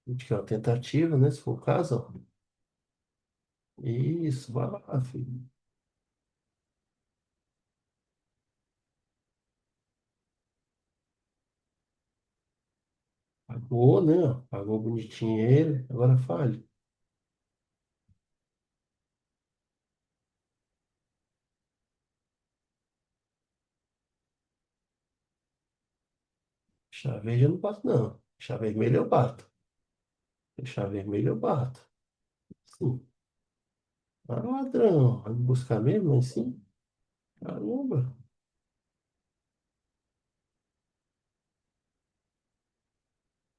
A gente quer uma tentativa, né? Se for o caso, ó. Isso, vai lá, filho. Pagou, né? Ó, pagou bonitinho ele. Agora fale. Chá verde eu não bato, não. Chá vermelho eu bato. Chá vermelho eu bato. Sim. Ah, ladrão. Vai me buscar mesmo assim? Caramba.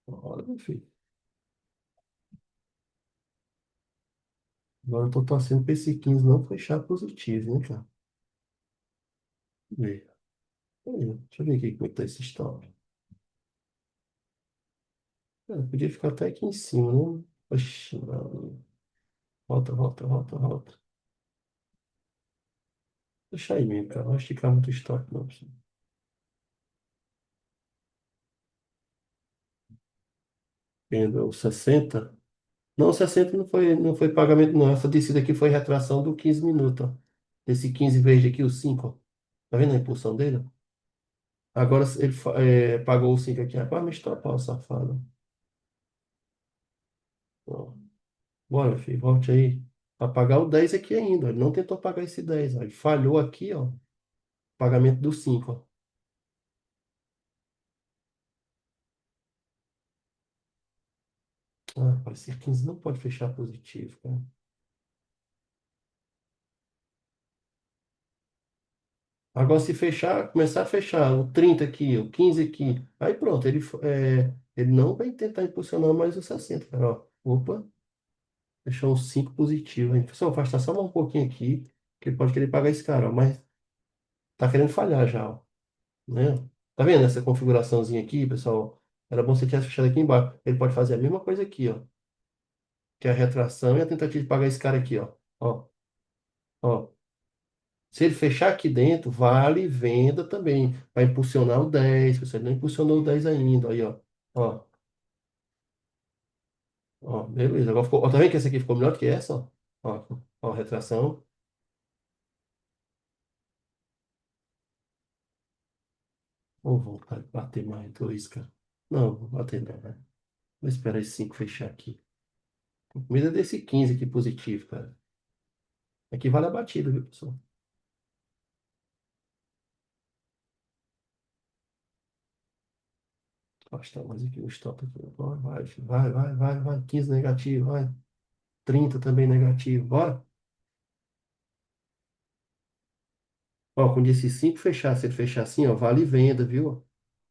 Olha, meu filho. Agora eu tô torcendo pra esse 15 não fechar positivo, né, cara? Vê. Aí, deixa eu ver aqui como é que tá esse stop. Cara, podia ficar até aqui em cima, né? Oxi, não. Volta, volta, volta, volta. Deixa aí mesmo, cara. Não vai esticar muito o stop, não. Vendo o 60. Não, o 60 não foi pagamento, não. Essa descida aqui foi retração do 15 minutos, ó. Esse 15 verde aqui, o 5, ó. Tá vendo a impulsão dele? Agora ele pagou o 5 aqui. Agora me estopar, o safado. Ó. Bora, filho, volte aí. Para pagar o 10 aqui ainda. Ele não tentou pagar esse 10, ó. Ele falhou aqui, ó. Pagamento do 5, ó. Ah, parece que 15 não pode fechar positivo, cara. Agora, se fechar, começar a fechar o 30 aqui, o 15 aqui, aí pronto, ele não vai tentar impulsionar mais o 60, cara. Ó. Opa, deixou um 5 positivo, hein? Pessoal, afastar só mais um pouquinho aqui, que ele pode querer pagar esse cara, ó, mas tá querendo falhar já, ó, né? Tá vendo essa configuraçãozinha aqui, pessoal? Era bom se você tivesse fechado aqui embaixo. Ele pode fazer a mesma coisa aqui, ó, que é a retração e a tentativa de pagar esse cara aqui, ó. Ó, ó. Se ele fechar aqui dentro, vale venda também. Vai impulsionar o 10. Pessoal, ele não impulsionou o 10 ainda. Aí, ó. Ó, ó, beleza. Agora ficou, ó, tá vendo que essa aqui ficou melhor do que essa? Ó, ó, retração. Vou voltar a bater mais dois, cara. Não, vou bater não, né? Vou esperar esse 5 fechar aqui. Com medo desse 15 aqui positivo, cara. Aqui vale a batida, viu, pessoal? Afastar mais aqui o stop aqui. Vai. 15 negativo, vai. 30 também negativo. Bora? Ó, quando esse 5 fechar, se ele fechar assim, ó, vale venda, viu?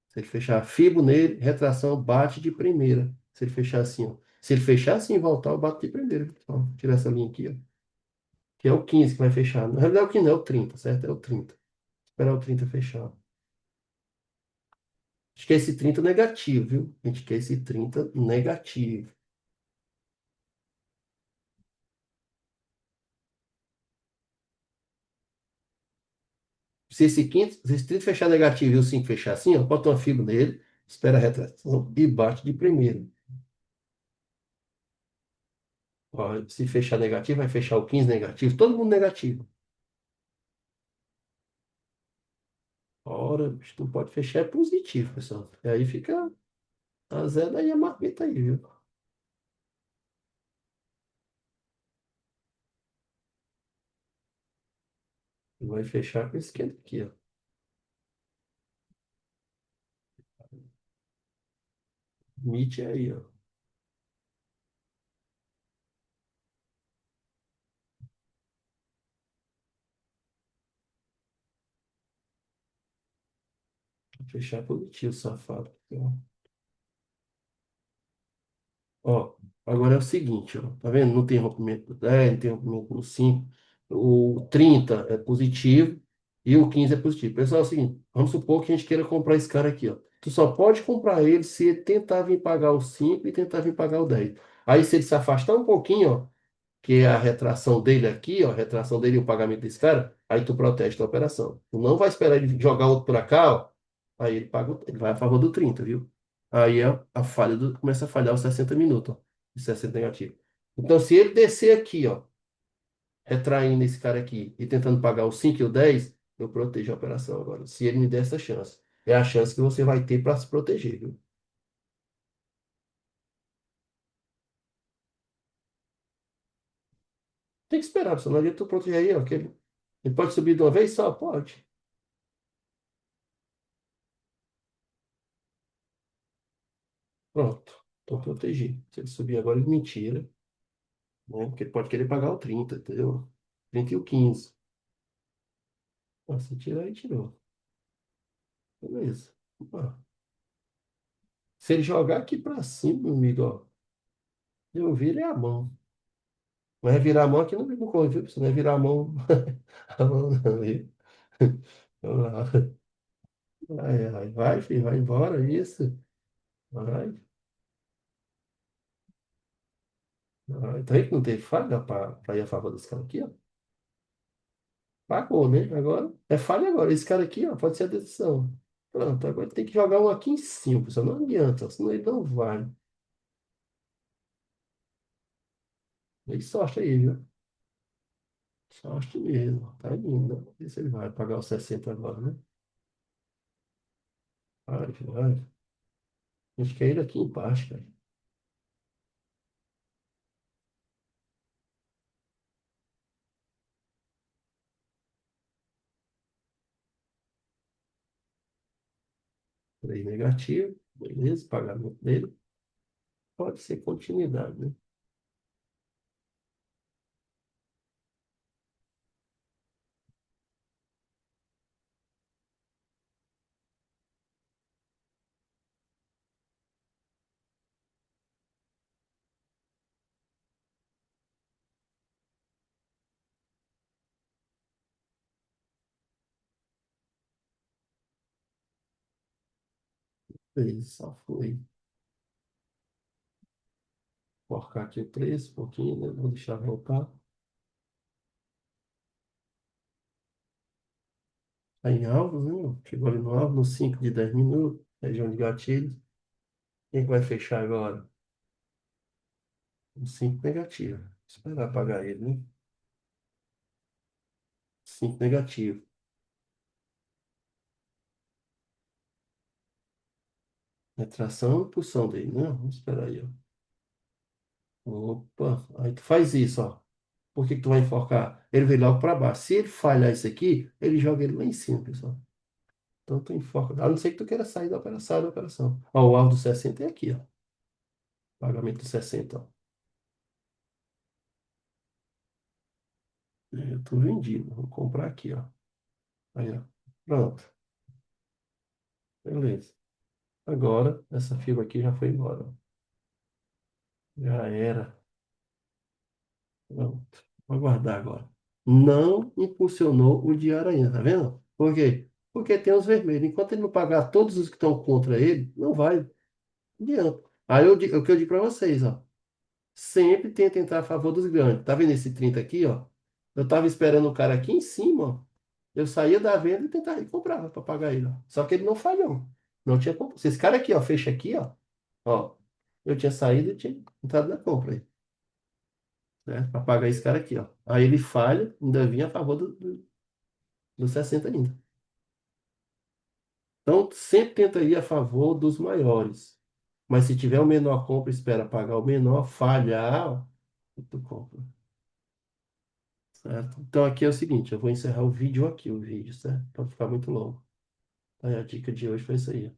Se ele fechar fibo nele, retração, bate de primeira. Se ele fechar assim, ó. Se ele fechar assim e voltar, eu bato de primeira. Ó, tirar essa linha aqui, ó. Que é o 15 que vai fechar. Na realidade é o 15, não, é o 30, certo? É o 30. Esperar o 30 fechar. A gente quer esse 30 negativo, viu? A gente quer esse 30 negativo. Se esse 30 fechar negativo e o 5 fechar assim, ó, bota uma fibra nele, espera a retração e bate de primeiro. Ó, se fechar negativo, vai fechar o 15 negativo, todo mundo negativo. Ora, bicho, não pode fechar, é positivo, pessoal. E aí fica a zero aí a marmita aí, viu? Vai fechar com esse esquema aqui, ó. Meet aí, ó. Fechar positivo, safado. Ó, ó. Agora é o seguinte, ó, tá vendo? Não tem rompimento no 10, não tem rompimento no 5. O 30 é positivo e o 15 é positivo. Pessoal, é o seguinte, vamos supor que a gente queira comprar esse cara aqui, ó. Tu só pode comprar ele se ele tentar vir pagar o 5 e tentar vir pagar o 10. Aí se ele se afastar um pouquinho, ó, que é a retração dele aqui, ó, a retração dele e o pagamento desse cara, aí tu protege a operação. Tu não vai esperar ele jogar outro pra cá, ó, aí ele paga, ele vai a favor do 30, viu? Aí a falha começa a falhar os 60 minutos, ó, de 60 negativo. Então, se ele descer aqui, ó, retraindo esse cara aqui e tentando pagar o 5 e o 10, eu protejo a operação agora. Se ele me der essa chance, é a chance que você vai ter para se proteger, viu? Tem que esperar, senão não adianta tu proteger aí, ó, que ele pode subir de uma vez só? Pode. Pronto, estou protegido. Se ele subir agora, ele me tira, né? Porque ele pode querer pagar o 30, entendeu? 30 e o 15. Ah, se tirar, aí tirou. Beleza. Ah, se ele jogar aqui pra cima, meu amigo, ó, eu viro é a mão. Mas é virar a mão aqui no mesmo cor, viu? Você não é virar a mão, a mão não, viu? Vamos lá. Vai, filho, vai embora, isso. Vai, vai. Tá aí que não teve falha para ir a favor desse cara aqui, ó. Pagou, né? Agora, é falha agora. Esse cara aqui, ó, pode ser a decisão. Pronto, agora tem que jogar um aqui em cima, pessoal. Não adianta, senão ele não vai. E sorte aí, viu? Sorte mesmo. Tá indo. Vamos ver se ele vai pagar os 60 agora, né? Vai, vai. A gente quer ir aqui embaixo, cara. Três negativo. Beleza, pagamento dele. Pode ser continuidade, né? Beleza, só foi. Colocar aqui o preço, um pouquinho, né? Vou deixar voltar. Tá em alvo, né? Chegou ali no alvo, no 5 de 10 minutos. Região de gatilho. Quem que vai fechar agora? O 5 negativo. Esperar apagar ele, né? 5 negativo. Retração e impulsão dele, né? Vamos esperar aí, ó. Opa, aí tu faz isso, ó. Por que que tu vai enforcar? Ele vem logo para baixo. Se ele falhar isso aqui, ele joga ele lá em cima, pessoal. Então tu enforca. A não ser que tu queira sair da operação, sai da operação. Ó, o alvo do 60 é aqui, ó. Pagamento do 60, ó. Eu tô vendido. Vou comprar aqui, ó. Aí, ó. Pronto. Beleza. Agora, essa fibra aqui já foi embora, ó. Já era. Pronto. Vou aguardar agora. Não impulsionou o de aranha, tá vendo? Por quê? Porque tem os vermelhos. Enquanto ele não pagar todos os que estão contra ele, não vai. Não adianta. Aí o que eu digo para vocês, ó. Sempre tenta entrar a favor dos grandes. Tá vendo esse 30 aqui, ó? Eu tava esperando o cara aqui em cima, ó. Eu saía da venda e tentava e comprava para pagar ele, ó. Só que ele não falhou. Não tinha compra. Se esse cara aqui, ó, fecha aqui, ó, eu tinha saído e tinha entrado na compra aí, né? Para pagar esse cara aqui, ó. Aí ele falha, ainda vinha a favor do 60 ainda. Então, sempre tenta ir a favor dos maiores. Mas se tiver o menor compra, espera pagar o menor, falhar, ó, tu compra. Certo? Então aqui é o seguinte, eu vou encerrar o vídeo aqui, o vídeo, certo? Para não ficar muito longo. Aí a dica de hoje foi isso aí.